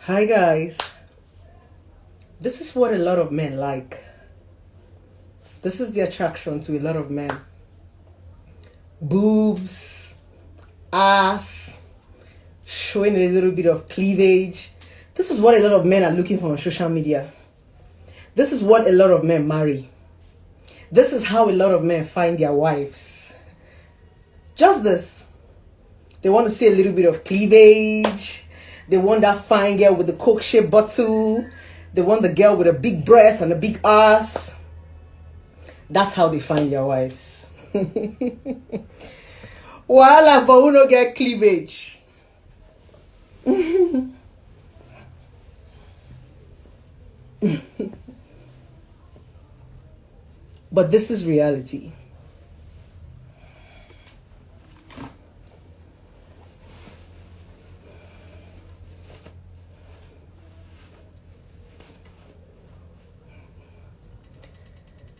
Hi guys, this is what a lot of men like. This is the attraction to a lot of men. Boobs, ass, showing a little bit of cleavage. This is what a lot of men are looking for on social media. This is what a lot of men marry. This is how a lot of men find their wives. Just this. They want to see a little bit of cleavage. They want that fine girl with the Coke-shaped bottle. They want the girl with a big breast and a big ass. That's how they find their wives. Wahala for who no get cleavage. But this is reality.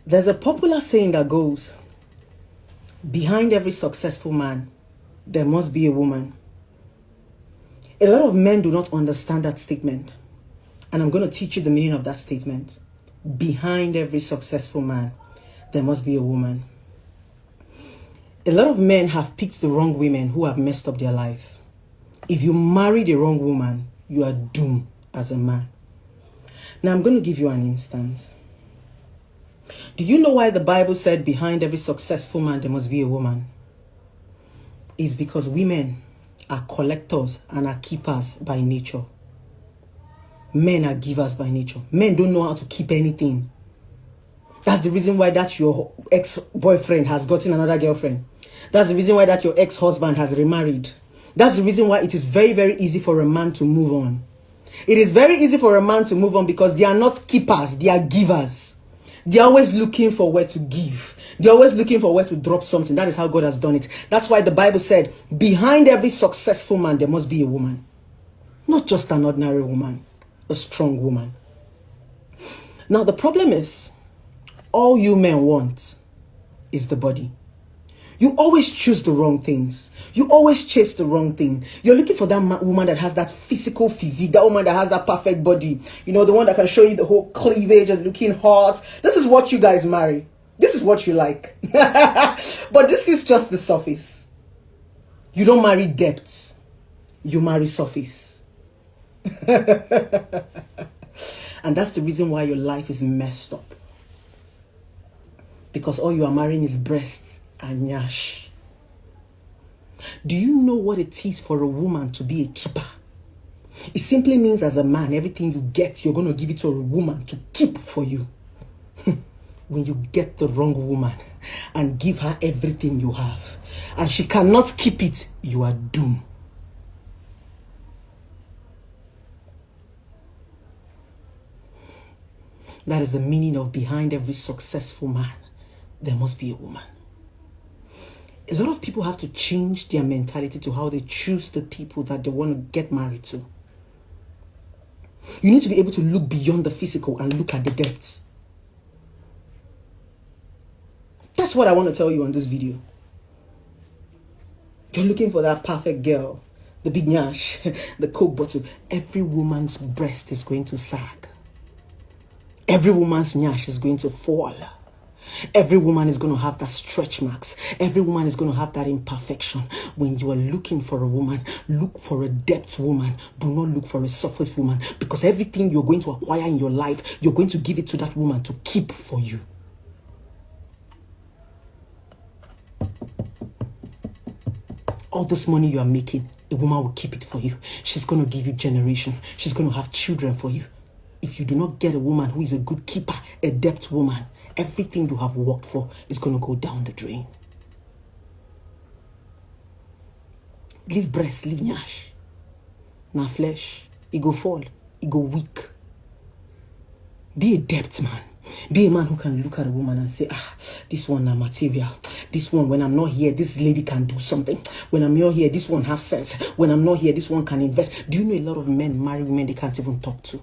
There's a popular saying that goes, behind every successful man, there must be a woman. A lot of men do not understand that statement. And I'm going to teach you the meaning of that statement. Behind every successful man, there must be a woman. A lot of men have picked the wrong women who have messed up their life. If you marry the wrong woman, you are doomed as a man. Now I'm going to give you an instance. Do you know why the Bible said behind every successful man there must be a woman? It's because women are collectors and are keepers by nature. Men are givers by nature. Men don't know how to keep anything. That's the reason why that your ex-boyfriend has gotten another girlfriend. That's the reason why that your ex-husband has remarried. That's the reason why it is very, very easy for a man to move on. It is very easy for a man to move on because they are not keepers, they are givers. They're always looking for where to give. They're always looking for where to drop something. That is how God has done it. That's why the Bible said, behind every successful man, there must be a woman. Not just an ordinary woman, a strong woman. Now, the problem is, all you men want is the body. You always choose the wrong things. You always chase the wrong thing. You're looking for that woman that has that physical physique, that woman that has that perfect body. You know, the one that can show you the whole cleavage and looking hot. This is what you guys marry. This is what you like. But this is just the surface. You don't marry depth. You marry surface. And that's the reason why your life is messed up. Because all you are marrying is breasts and nyash. Do you know what it is for a woman to be a keeper? It simply means as a man, everything you get, you're going to give it to a woman to keep for you. When you get the wrong woman and give her everything you have, and she cannot keep it, you are doomed. That is the meaning of behind every successful man, there must be a woman. A lot of people have to change their mentality to how they choose the people that they want to get married to. You need to be able to look beyond the physical and look at the depths. That's what I want to tell you on this video. You're looking for that perfect girl, the big nyash, the Coke bottle. Every woman's breast is going to sag. Every woman's nyash is going to fall. Every woman is going to have that stretch marks. Every woman is going to have that imperfection. When you are looking for a woman, look for a depth woman. Do not look for a surface woman. Because everything you're going to acquire in your life, you're going to give it to that woman to keep for you. All this money you are making, a woman will keep it for you. She's going to give you generation. She's going to have children for you. If you do not get a woman who is a good keeper, a depth woman, everything you have worked for is going to go down the drain. Leave breast, leave nyash. Now flesh, it go fall, it go weak. Be a depth man. Be a man who can look at a woman and say, this one na material. This one, when I'm not here, this lady can do something. When I'm not here, this one has sense. When I'm not here, this one can invest. Do you know a lot of men marry women they can't even talk to?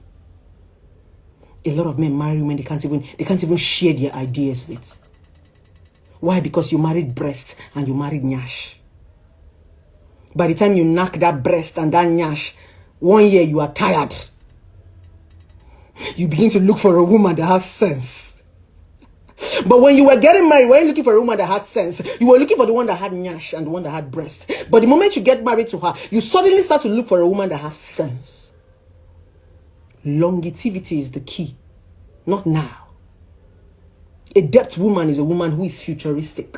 A lot of men marry women they can't even share their ideas with. Why? Because you married breast and you married nyash. By the time you knock that breast and that nyash, 1 year you are tired. You begin to look for a woman that has sense. But when you were getting married, when you looking for a woman that had sense, you were looking for the one that had nyash and the one that had breast. But the moment you get married to her, you suddenly start to look for a woman that has sense. Longevity is the key, not now. A depth woman is a woman who is futuristic,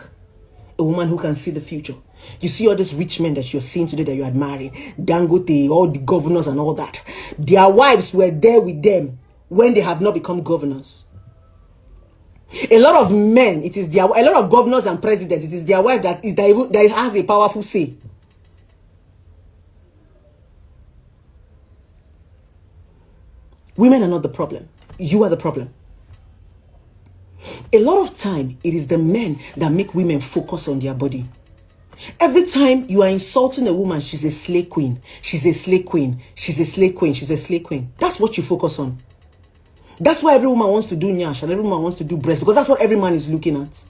a woman who can see the future. You see all these rich men that you're seeing today that you admire, Dangote, all the governors and all that. Their wives were there with them when they have not become governors. A lot of men, a lot of governors and presidents, it is their wife that has a powerful say. Women are not the problem. You are the problem. A lot of time, it is the men that make women focus on their body. Every time you are insulting a woman, she's a slay queen. She's a slay queen. She's a slay queen. She's a slay queen. That's what you focus on. That's why every woman wants to do nyash and every woman wants to do breast, because that's what every man is looking at.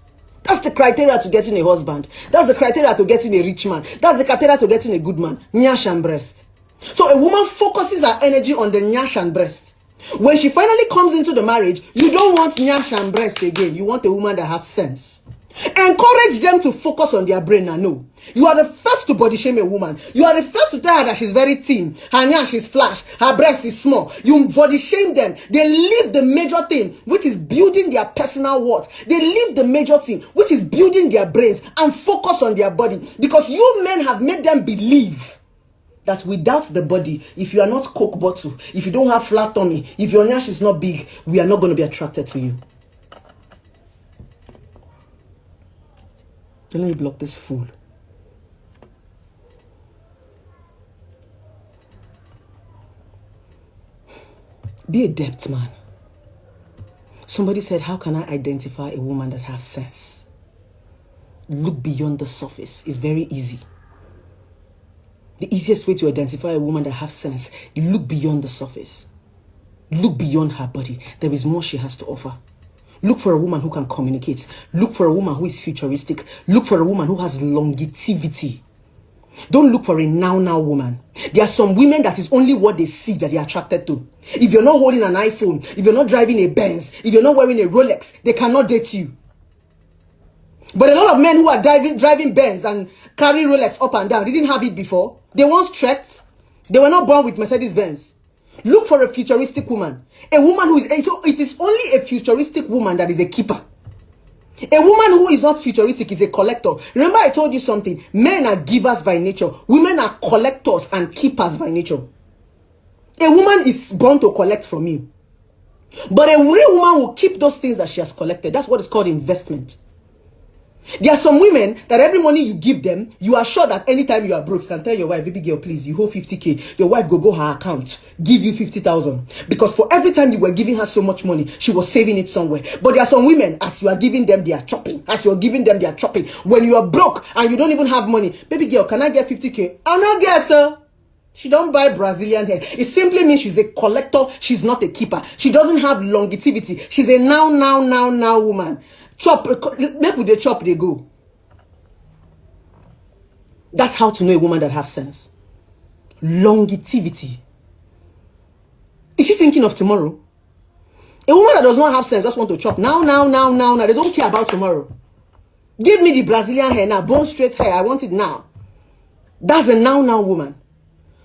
That's the criteria to getting a husband. That's the criteria to getting a rich man. That's the criteria to getting a good man. Nyash and breast. So a woman focuses her energy on the nyash and breast. When she finally comes into the marriage, you don't want nyash and breast again. You want a woman that has sense. Encourage them to focus on their brain and know. You are the first to body shame a woman. You are the first to tell her that she's very thin. Her nyash is flash. Her breast is small. You body shame them. They leave the major thing, which is building their personal worth. They leave the major thing, which is building their brains, and focus on their body. Because you men have made them believe that without the body, if you are not Coke bottle, if you don't have flat tummy, if your nyash is not big, we are not going to be attracted to you. Let me block this fool. Be a depth man. Somebody said, how can I identify a woman that has sense? Look beyond the surface. It's very easy. The easiest way to identify a woman that has sense, you look beyond the surface. Look beyond her body. There is more she has to offer. Look for a woman who can communicate. Look for a woman who is futuristic. Look for a woman who has longevity. Don't look for a now woman. There are some women that is only what they see that they are attracted to. If you're not holding an iPhone, if you're not driving a Benz, if you're not wearing a Rolex, they cannot date you. But a lot of men who are driving Benz and carry Rolex up and down, they didn't have it before. They once trekked. They were not born with Mercedes-Benz. Look for a futuristic woman. A woman who is... So it is only a futuristic woman that is a keeper. A woman who is not futuristic is a collector. Remember I told you something. Men are givers by nature. Women are collectors and keepers by nature. A woman is born to collect from you. But a real woman will keep those things that she has collected. That's what is called investment. There are some women that every money you give them, you are sure that anytime you are broke, you can tell your wife, baby girl, please, you hold 50K. Your wife go her account, give you 50,000. Because for every time you were giving her so much money, she was saving it somewhere. But there are some women, as you are giving them, they are chopping. As you are giving them, they are chopping. When you are broke and you don't even have money, baby girl, can I get 50K? I'll not get her. She don't buy Brazilian hair. It simply means she's a collector. She's not a keeper. She doesn't have longevity. She's a now woman. Chop, make with the chop they go. That's how to know a woman that has sense. Longevity. Is she thinking of tomorrow? A woman that does not have sense just want to chop now. They don't care about tomorrow. Give me the Brazilian hair now, bone straight hair. I want it now. That's a now woman.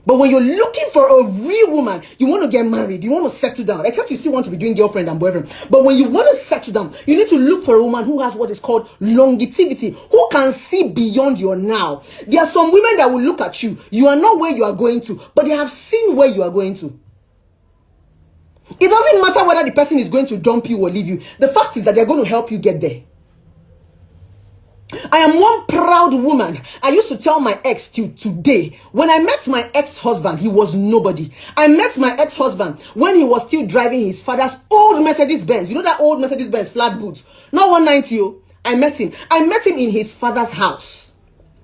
But when you're looking for a real woman, you want to get married, you want to settle down, except you still want to be doing girlfriend and boyfriend. But when you want to settle down, you need to look for a woman who has what is called longevity, who can see beyond your now. There are some women that will look at you. You are not where you are going to, but they have seen where you are going to. It doesn't matter whether the person is going to dump you or leave you. The fact is that they're going to help you get there. I am one proud woman. I used to tell my ex till today, when I met my ex-husband, he was nobody. I met my ex-husband when he was still driving his father's old Mercedes-Benz. You know that old Mercedes-Benz flat boots? Not 190. I met him. I met him in his father's house.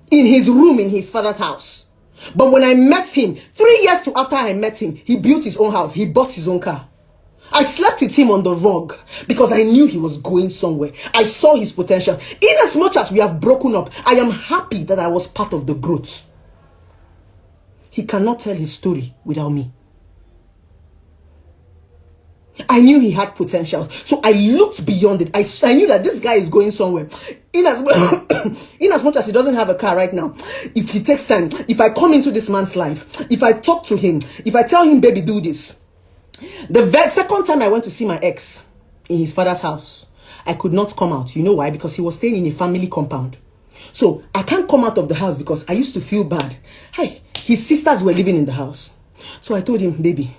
In his room in his father's house. But when I met him, 3 years after I met him, he built his own house. He bought his own car. I slept with him on the rug because I knew he was going somewhere. I saw his potential. In as much as we have broken up, I am happy that I was part of the growth. He cannot tell his story without me. I knew he had potential. So I looked beyond it. I knew that this guy is going somewhere. In as much as he doesn't have a car right now, if he takes time, if I come into this man's life, if I talk to him, if I tell him, baby, do this. The second time I went to see my ex in his father's house, I could not come out. You know why? Because he was staying in a family compound. So I can't come out of the house because I used to feel bad. Hi, his sisters were living in the house. So I told him, baby,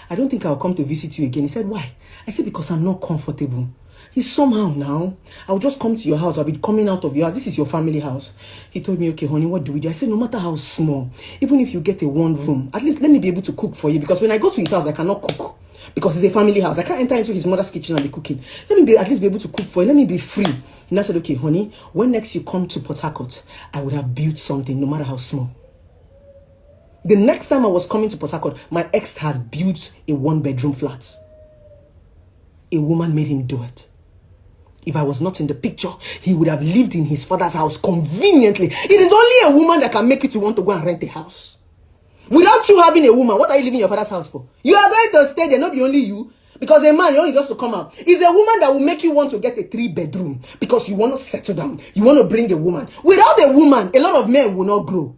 I don't think I'll come to visit you again. He said, why? I said, because I'm not comfortable. He's somehow now. I'll just come to your house. I'll be coming out of your house. This is your family house. He told me, okay, honey, what do we do? I said, no matter how small, even if you get a one room, at least let me be able to cook for you. Because when I go to his house, I cannot cook. Because it's a family house. I can't enter into his mother's kitchen and be cooking. Let me at least be able to cook for you. Let me be free. And I said, okay, honey, when next you come to Port Harcourt, I would have built something, no matter how small. The next time I was coming to Port Harcourt, my ex had built a 1-bedroom flat. A woman made him do it. If I was not in the picture, he would have lived in his father's house conveniently. It is only a woman that can make you to want to go and rent a house. Without you having a woman, what are you leaving your father's house for? You are going to stay there, not be only you. Because a man, you only just to come out. It's a woman that will make you want to get a 3-bedroom. Because you want to settle down. You want to bring a woman. Without a woman, a lot of men will not grow.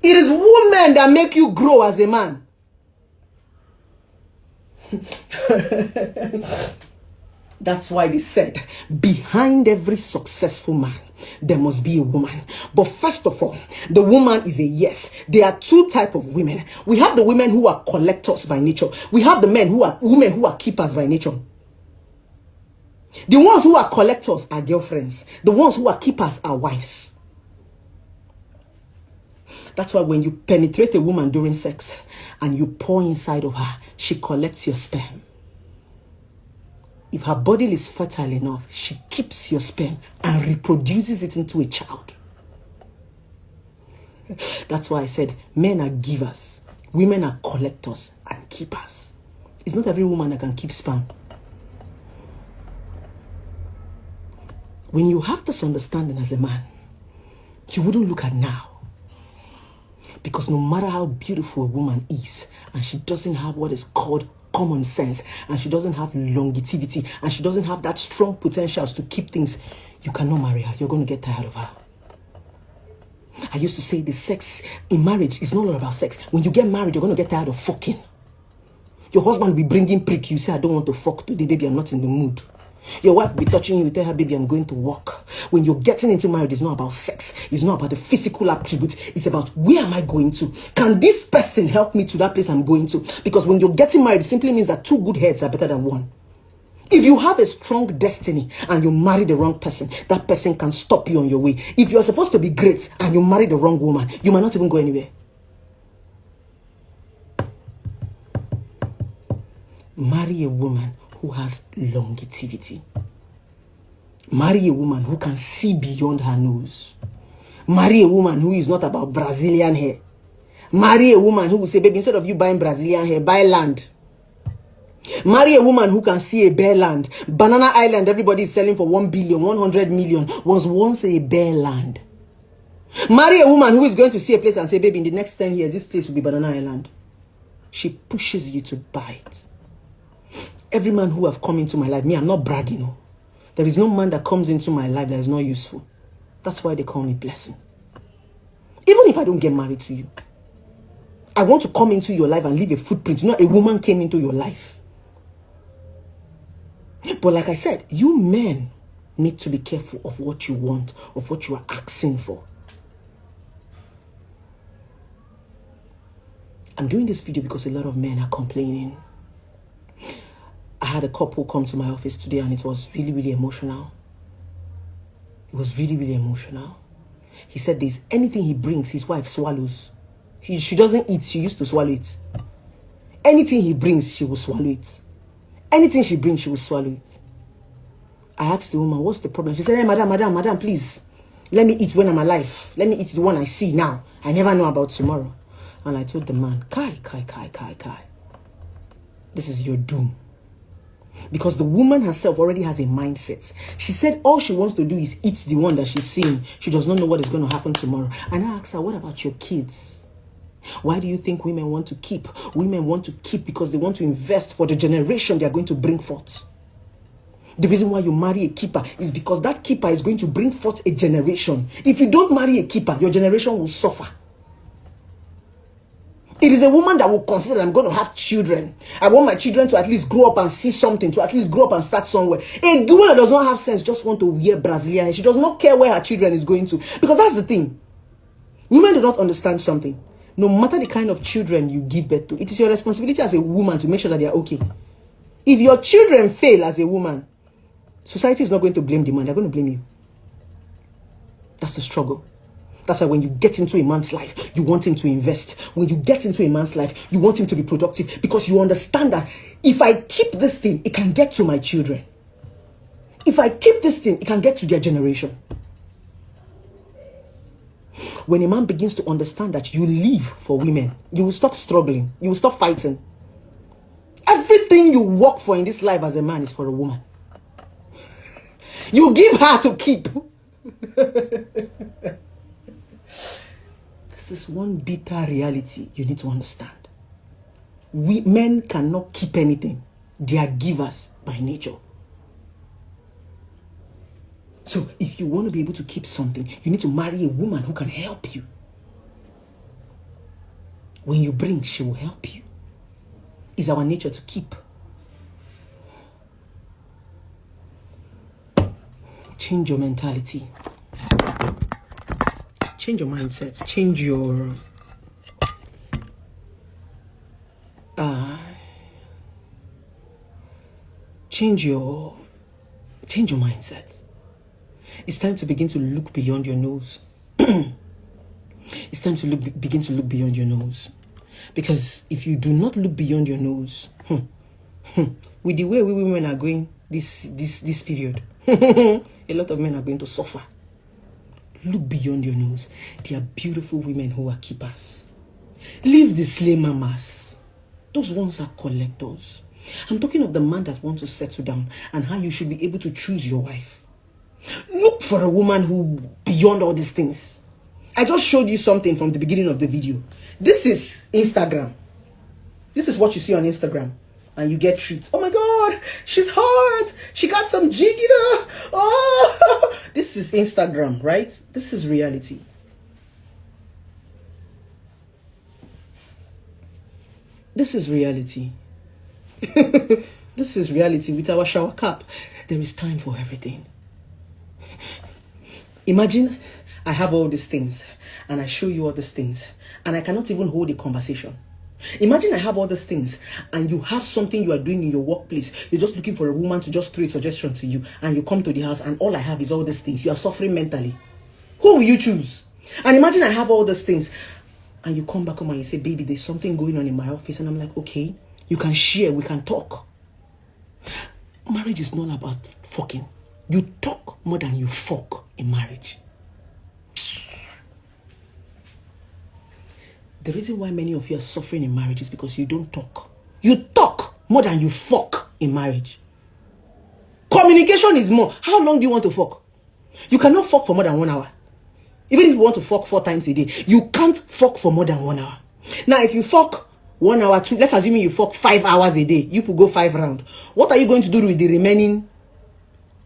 It is women that make you grow as a man. That's why they said, behind every successful man, there must be a woman. But first of all, the woman is a yes. There are two types of women. We have the women who are collectors by nature. We have the women who are keepers by nature. The ones who are collectors are girlfriends. The ones who are keepers are wives. That's why when you penetrate a woman during sex and you pour inside of her, she collects your sperm. If her body is fertile enough, she keeps your sperm and reproduces it into a child. That's why I said men are givers, women are collectors and keepers. It's not every woman that can keep sperm. When you have this understanding as a man, you wouldn't look at now. Because no matter how beautiful a woman is, and she doesn't have what is called common sense, and she doesn't have longevity, and she doesn't have that strong potentials to keep things, you cannot marry her. You're going to get tired of her. I used to say the sex in marriage is not all about sex. When you get married, you're going to get tired of fucking. Your husband will be bringing prick. You say, I don't want to fuck today, baby, I'm not in the mood. Your wife will be touching you, you tell her, baby, I'm going to work. When you're getting into marriage, it's not about sex. It's not about the physical attributes. It's about where am I going to? Can this person help me to that place I'm going to? Because when you're getting married, it simply means that 2 good heads are better than 1. If you have a strong destiny and you marry the wrong person, that person can stop you on your way. If you're supposed to be great and you marry the wrong woman, you might not even go anywhere. Marry a woman who has longevity. Marry a woman who can see beyond her nose. Marry a woman who is not about Brazilian hair. Marry a woman who will say, baby, instead of you buying Brazilian hair, buy land. Marry a woman who can see a bare land. Banana Island, everybody is selling for 1 billion, 100 million, was once a bare land. Marry a woman who is going to see a place and say, baby, in the next 10 years, this place will be Banana Island. She pushes you to buy it. Every man who have come into my life, me, I'm not bragging. No. There is no man that comes into my life that is not useful. That's why they call me blessing. Even if I don't get married to you, I want to come into your life and leave a footprint. You know, a woman came into your life. But like I said, you men need to be careful of what you want, of what you are asking for. I'm doing this video because a lot of men are complaining. I had a couple come to my office today and it was really, really emotional. It was really, really emotional. He said there's anything he brings, his wife swallows. She doesn't eat, she used to swallow it. Anything he brings, she will swallow it. Anything she brings, she will swallow it. I asked the woman, what's the problem? She said, hey, madam, please. Let me eat when I'm alive. Let me eat the one I see now. I never know about tomorrow. And I told the man, Kai. This is your doom. Because the woman herself already has a mindset. She said all she wants to do is eat the one that she's seeing. She does not know what is going to happen tomorrow. And I asked her, what about your kids? Why do you think women want to keep? Women want to keep because they want to invest for the generation they are going to bring forth. The reason why you marry a keeper is because that keeper is going to bring forth a generation. If you don't marry a keeper, your generation will suffer. It is a woman that will consider that I'm going to have children. I want my children to at least grow up and see something, to at least grow up and start somewhere. A woman that does not have sense just want to wear Brazilian. She does not care where her children is going to. Because that's the thing. Women do not understand something. No matter the kind of children you give birth to, it is your responsibility as a woman to make sure that they are okay. If your children fail as a woman, society is not going to blame the man. They're going to blame you. That's the struggle. That's why when you get into a man's life, you want him to invest. When you get into a man's life, you want him to be productive because you understand that if I keep this thing, it can get to my children. If I keep this thing, it can get to their generation. When a man begins to understand that you live for women, you will stop struggling. You will stop fighting. Everything you work for in this life as a man is for a woman. You give her to keep. This is one bitter reality you need to understand. We men cannot keep anything. They are givers by nature. So if you want to be able to keep something, you need to marry a woman who can help you. When you bring, she will help you. It's our nature to keep. Change your mentality. Change your mindset. Change your mindset. It's time to begin to look beyond your nose. It's time to begin to look beyond your nose. Because if you do not look beyond your nose, with the way we women are going this period, a lot of men are going to suffer. Look beyond your nose. There are beautiful women who are keepers. Leave the slay mamas. Those ones are collectors. I'm talking of the man that wants to settle down and how you should be able to choose your wife. Look for a woman who beyond all these things. I just showed you something from the beginning of the video. This is Instagram. This is what you see on Instagram. And you get treats. Oh my God, she's hot. She got some jiggy there. Oh, this is Instagram, right? This is reality. This is reality. This is reality with our shower cap. There is time for everything. Imagine I have all these things and I show you all these things and I cannot even hold a conversation. Imagine I have all these things and you have something you are doing in your workplace. You're just looking for a woman to just throw a suggestion to you and you come to the house and all I have is all these things. You are suffering mentally. Who will you choose? And imagine I have all these things and you come back home and you say, baby, there's something going on in my office. And I'm like, okay, you can share, we can talk. Marriage is not about fucking. You talk more than you fuck in marriage. The reason why many of you are suffering in marriage is because you don't talk. You talk more than you fuck in marriage. Communication is more. How long do you want to fuck? You cannot fuck for more than 1 hour. Even if you want to fuck 4 times a day, you can't fuck for more than 1 hour. Now, if you fuck 1 hour, let's assume you fuck 5 hours a day, you could go 5 rounds. What are you going to do with the remaining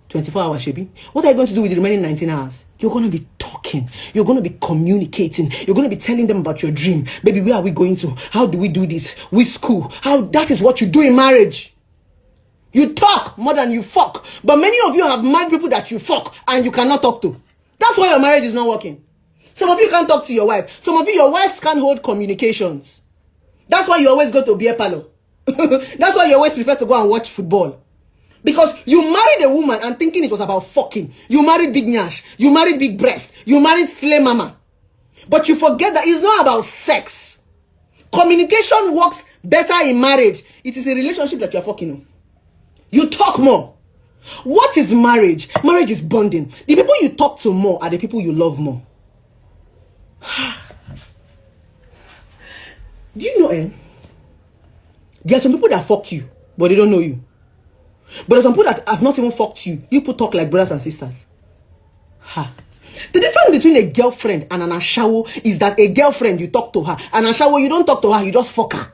24 hours, Shebi? What are you going to do with the remaining 19 hours? You're going to be talking. You're going to be communicating. You're going to be telling them about your dream. Baby, where are we going to? How do we do this? Which school? That is what you do in marriage. You talk more than you fuck. But many of you have married people that you fuck and you cannot talk to. That's why your marriage is not working. Some of you can't talk to your wife. Some of you, your wives can't hold communications. That's why you always go to beer parlor. That's why you always prefer to go and watch football. Because you married a woman and thinking it was about fucking. You married big nyash. You married big breast. You married slay mama. But you forget that it's not about sex. Communication works better in marriage. It is a relationship that you're fucking on. You talk more. What is marriage? Marriage is bonding. The people you talk to more are the people you love more. Do you know, there are some people that fuck you, but they don't know you. But there's some people that have not even fucked you. You people talk like brothers and sisters. Ha. The difference between a girlfriend and an ashawo is that a girlfriend, you talk to her. An ashawo, you don't talk to her, you just fuck her.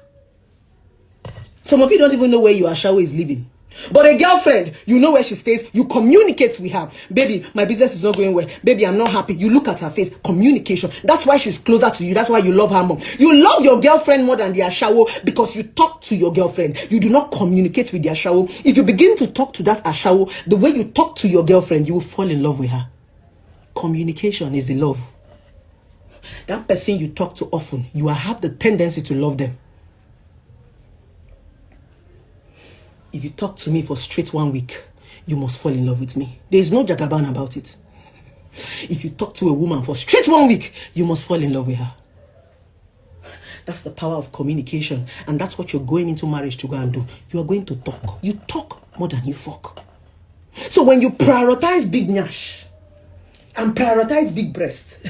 Some of you don't even know where your ashawo is living. But a girlfriend, you know where she stays. You communicate with her. Baby, my business is not going well. Baby, I'm not happy. You look at her face. Communication. That's why she's closer to you. That's why you love her more. You love your girlfriend more than the ashawo because you talk to your girlfriend. You do not communicate with the ashawo. If you begin to talk to that ashawo the way you talk to your girlfriend, you will fall in love with her. Communication is the love. That person you talk to often, you have the tendency to love them. If you talk to me for straight 1 week, you must fall in love with me. There is no jagaban about it. If you talk to a woman for straight 1 week, you must fall in love with her. That's the power of communication. And that's what you're going into marriage to go and do. You are going to talk. You talk more than you fuck. So when you prioritize big nyash and prioritize big breast,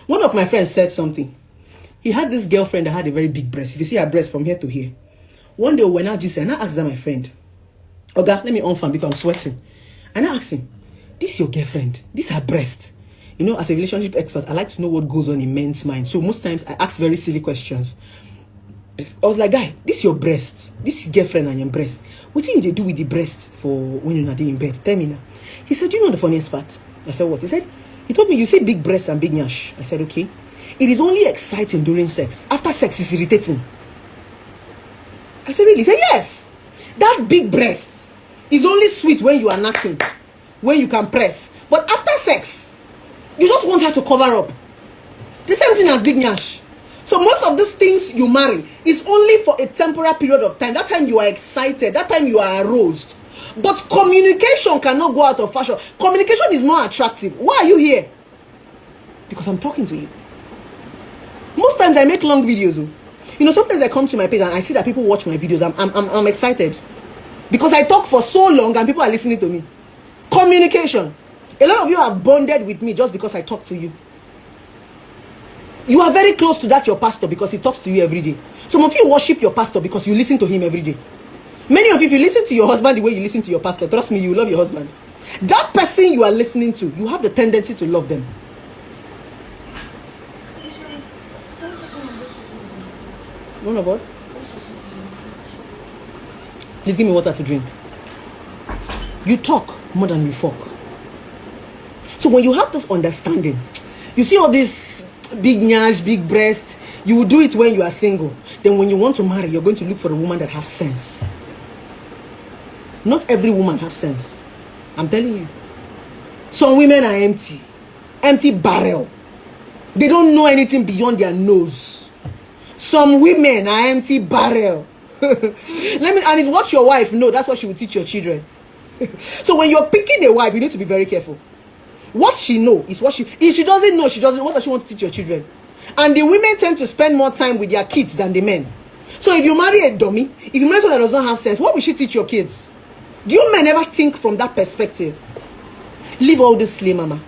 one of my friends said something. He had this girlfriend that had a very big breast. If you see her breast from here to here. One day when I just said, and I asked that my friend, Oga, let me on fan because I'm sweating. And I asked him, this is your girlfriend. This is her breast. You know, as a relationship expert, I like to know what goes on in men's minds. So most times I ask very silly questions. I was like, guy, this is your breast. This is girlfriend and your breast. What do you do with the breast for when you're not in bed? Tell me now. He said, do you know the funniest part? I said, what? He said, he told me, you say big breast and big nyash. I said, okay. It is only exciting during sex. After sex, it's irritating. I said, really? He said, yes. That big breast is only sweet when you are knocking, when you can press. But after sex, you just want her to cover up. The same thing as big nyash. So most of these things you marry is only for a temporary period of time. That time you are excited. That time you are aroused. But communication cannot go out of fashion. Communication is more attractive. Why are you here? Because I'm talking to you. Most times I make long videos. You know, sometimes I come to my page and I see that people watch my videos. I'm excited. Because I talk for so long and people are listening to me. Communication. A lot of you have bonded with me just because I talk to you. You are very close to that your pastor because he talks to you every day. Some of you worship your pastor because you listen to him every day. Many of you, if you listen to your husband the way you listen to your pastor, trust me, you love your husband. That person you are listening to, you have the tendency to love them. One of what? Please give me water to drink. You talk more than you fuck. So when you have this understanding, you see all this big nyash, big breast, you will do it when you are single. Then when you want to marry, you're going to look for a woman that has sense. Not every woman has sense. I'm telling you. Some women are empty. Empty barrel. They don't know anything beyond their nose. Some women are empty barrel. And it's what your wife know. That's what she will teach your children. So when you're picking a wife, you need to be very careful. What she know is what she... If she doesn't know, what does she want to teach your children? And the women tend to spend more time with their kids than the men. So if you marry a dummy, if you marry someone that does not have sense, what will she teach your kids? Do you men ever think from that perspective? Leave all this slay mama.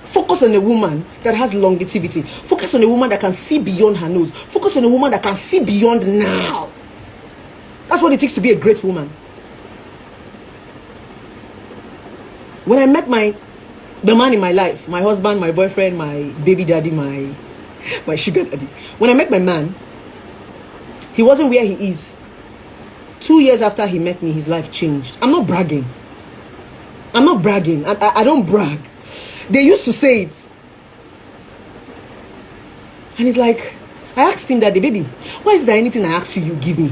Focus on a woman that has longevity. Focus on a woman that can see beyond her nose. Focus on a woman that can see beyond now. That's what it takes to be a great woman. When I met the man in my life, my husband, my boyfriend, my baby daddy, my sugar daddy. When I met my man, he wasn't where he is. 2 years after he met me, his life changed. I'm not bragging. I don't brag. They used to say it. And he's like, I asked him that day, baby, why is there anything I ask you, you give me?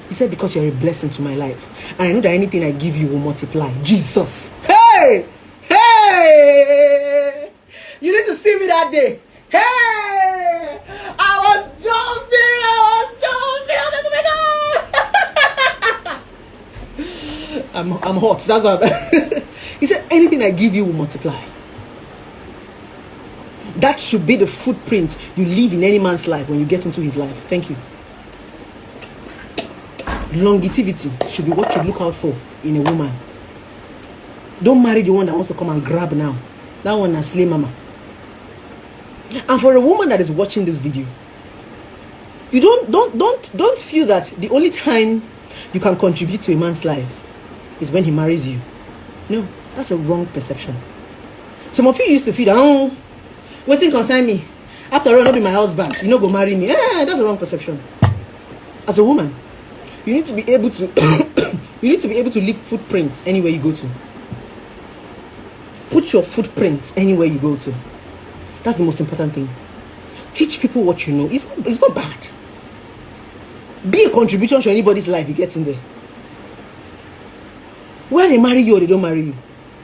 He said, because you're a blessing to my life. And I know that anything I give you will multiply. Jesus. Hey! Hey! You need to see me that day. Hey! I was jumping. I'm hot. That's what He said, anything I give you will multiply. That should be the footprint you leave in any man's life when you get into his life. Thank you. Longevity should be what you look out for in a woman. Don't marry the one that wants to come and grab now. That one is slay mama. And for a woman that is watching this video, you don't feel that the only time you can contribute to a man's life is when he marries you. No, that's a wrong perception. Some of you used to feel, oh, wetin concern me? After all, not be my husband. You no go marry me. That's the wrong perception. As a woman, you need to be able to you need to be able to leave footprints anywhere you go to. Put your footprints anywhere you go to. That's the most important thing. Teach people what you know. It's not bad. Be a contribution to anybody's life you get in there. Whether they marry you or they don't marry you.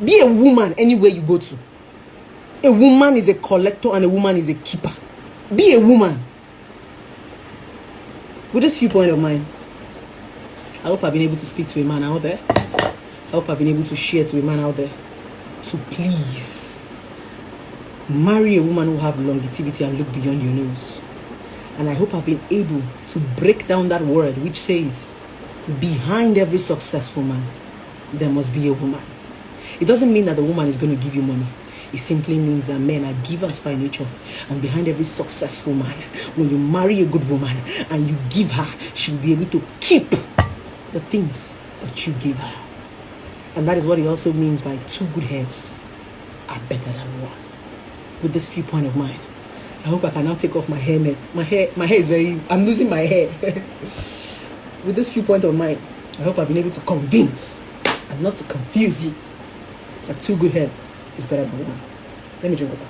Be a woman anywhere you go to. A woman is a collector and a woman is a keeper. Be a woman. With this viewpoint of mine, I hope I've been able to speak to a man out there. I hope I've been able to share to a man out there. So please, marry a woman who have longevity and look beyond your nose. And I hope I've been able to break down that word which says, behind every successful man, there must be a woman. It doesn't mean that the woman is going to give you money. It simply means that men are givers by nature. And behind every successful man, when you marry a good woman and you give her, she'll be able to keep the things that you give her. And that is what it also means by two good heads are better than one. With this viewpoint of mine, I hope I can now take off my hairnet. My hair is I'm losing my hair. With this viewpoint of mine, I hope I've been able to convince and not to confuse you that two good heads is better than one. Let me drink water.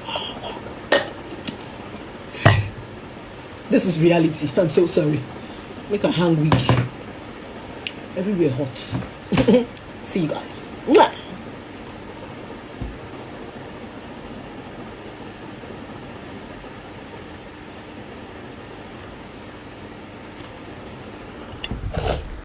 Oh, fuck. This is reality. I'm so sorry. Make a hand weak. Everywhere hot. See you guys. Mwah.